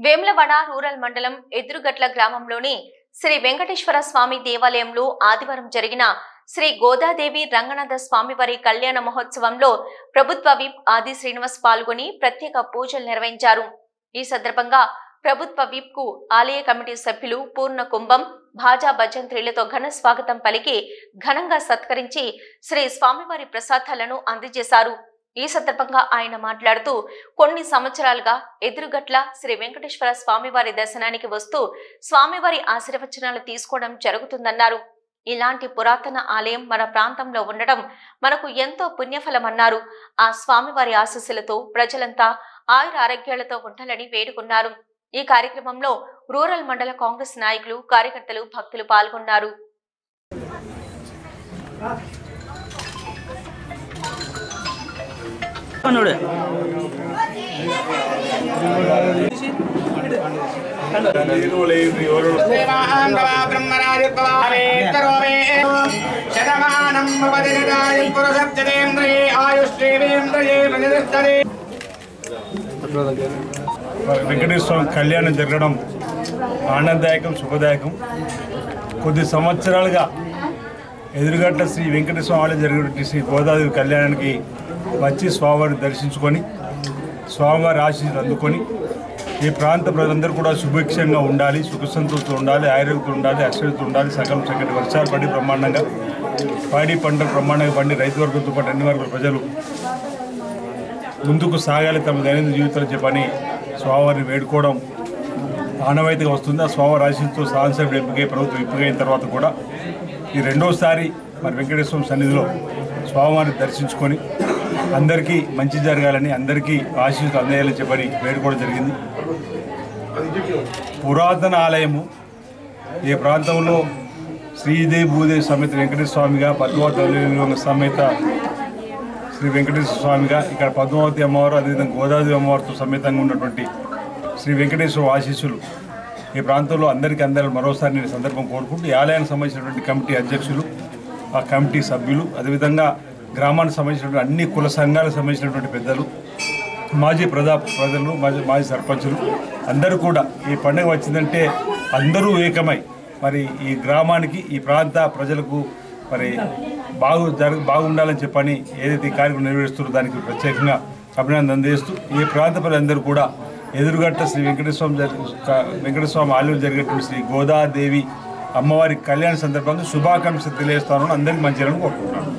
Vemulawada rural మండలం ఎదురుగట్ల గ్రామంలోని శ్రీ వెంకటేశ్వర స్వామి దేవాలయంలో ఆదివారం జరిగిన శ్రీ గోదాదేవి రంగనాథ స్వామివారి కళ్యాణ మహోత్సవంలో ప్రభుత్వ విప్ ఆది శ్రీనివాస్ పాల్గొని ప్రత్యేక పూజలు నిర్వహించారు। ఈ సందర్భంగా ప్రభుత్వ విప్ కు ఆలయ కమిటీ సభ్యులు పూర్ణ కుంభం భాజా భజంత్రీలతో ఘన స్వాగతం పలికి ఘనంగా సత్కరించి శ్రీ స్వామివారి ప్రసాదాలను అందజేశారు। ఈ సందర్భంగా ఆయన మాట్లాడుతూ కొన్ని సంవత్సరాలుగా ఎదురుగట్ల శ్రీ వెంకటేశ్వర స్వామివారి దర్శనానికి వస్తూ స్వామివారి ఆశీర్వచనాలు తీసుకోవడం జరుగుతుందన్నారు। ఇలాంటి పురాతన ఆలయం మన ప్రాంతంలో ఉండడం మనకు ఎంతో పుణ్యఫలమన్నారు। ఆ స్వామివారి ఆశీస్సులతో ప్రజలంతా ఆయుర ఆరోగ్యాలతో ఉండాలని వేడుకున్నారు। ఈ కార్యక్రమంలో రూరల్ మండల కాంగ్రెస్ నాయకులు, కార్యకర్తలు, భక్తులు పాల్గొన్నారు। వెంకటేశ్వర స్వామి కళ్యాణం జరగడం ఆనందదాయకం, శుభదాయకం। కొద్ది సంవత్సరాలుగా ఎదురుగట్ల శ్రీ వెంకటేశ్వర ఆలయం జరిగినటువంటి శ్రీ గోదాదేవి కళ్యాణానికి వచ్చి స్వామివారిని దర్శించుకొని స్వామివారి ఆశీస్సులు అందుకొని ఈ ప్రాంత ప్రజలందరూ కూడా సుభిక్షంగా ఉండాలి, సుఖ సంతోషంతో ఉండాలి, ఆరోగ్యంతో ఉండాలి, అక్షరతో ఉండాలి, సకలం చక్కటి వర్షాలు పడి బ్రహ్మాండంగా పాడి పంటలు బ్రహ్మాండంగా పండి రైతు వర్గంతో పాటు అన్ని వర్గాల ప్రజలు ముందుకు సాగాలి తమ దైనందిన జీవితాలు చెప్పని స్వామివారిని వేడుకోవడం ఆనవాయితీగా వస్తుంది। ఆ స్వామివారి ఆశీస్సుతో సాంసభ్యులు ఎంపికై ప్రభుత్వం ఎంపికైన తర్వాత కూడా ఈ రెండోసారి మరి వెంకటేశ్వర సన్నిధిలో స్వామివారిని దర్శించుకొని అందరికీ మంచి జరగాలని, అందరికీ ఆశీస్సులు అందేయాలని చెప్పని వేడుకోవడం జరిగింది। పురాతన ఆలయము ఈ ప్రాంతంలో శ్రీదేవి భూదేవి సమేత వెంకటేశ్వర స్వామిగా, పద్మావతి సమేత శ్రీ వెంకటేశ్వర స్వామిగా, ఇక్కడ పద్మావతి అమ్మవారు అదేవిధంగా గోదాదేవి అమ్మవారితో సమేతంగా ఉన్నటువంటి శ్రీ వెంకటేశ్వర ఆశీస్సులు ఈ ప్రాంతంలో అందరికీ అందాలని మరోసారి నేను సందర్భం కోరుకుంటూ ఈ ఆలయానికి సంబంధించినటువంటి కమిటీ అధ్యక్షులు, ఆ కమిటీ సభ్యులు, అదేవిధంగా గ్రామానికి సంబంధించినటువంటి అన్ని కుల సంఘాలకు సంబంధించినటువంటి పెద్దలు, మాజీ ప్రజలు, మాజీ సర్పంచులు అందరూ కూడా ఈ పండుగ వచ్చిందంటే అందరూ ఏకమై మరి ఈ గ్రామానికి, ఈ ప్రాంత ప్రజలకు మరి బాగుండాలని చెప్పని ఏదైతే ఈ కార్యక్రమం నెరవేరుస్తారో దానికి ప్రత్యేకంగా అభినందన అందజేస్తూ ఈ ప్రాంత ప్రజలందరూ కూడా ఎదురుగట్ట శ్రీ వెంకటేశ్వర స్వామి ఆలయంలో జరిగేటువంటి శ్రీ గోదాదేవి అమ్మవారి కళ్యాణ సందర్భంగా శుభాకాంక్షలు తెలియజేస్తాను। అందరికీ మంచి కోరుకుంటున్నాను।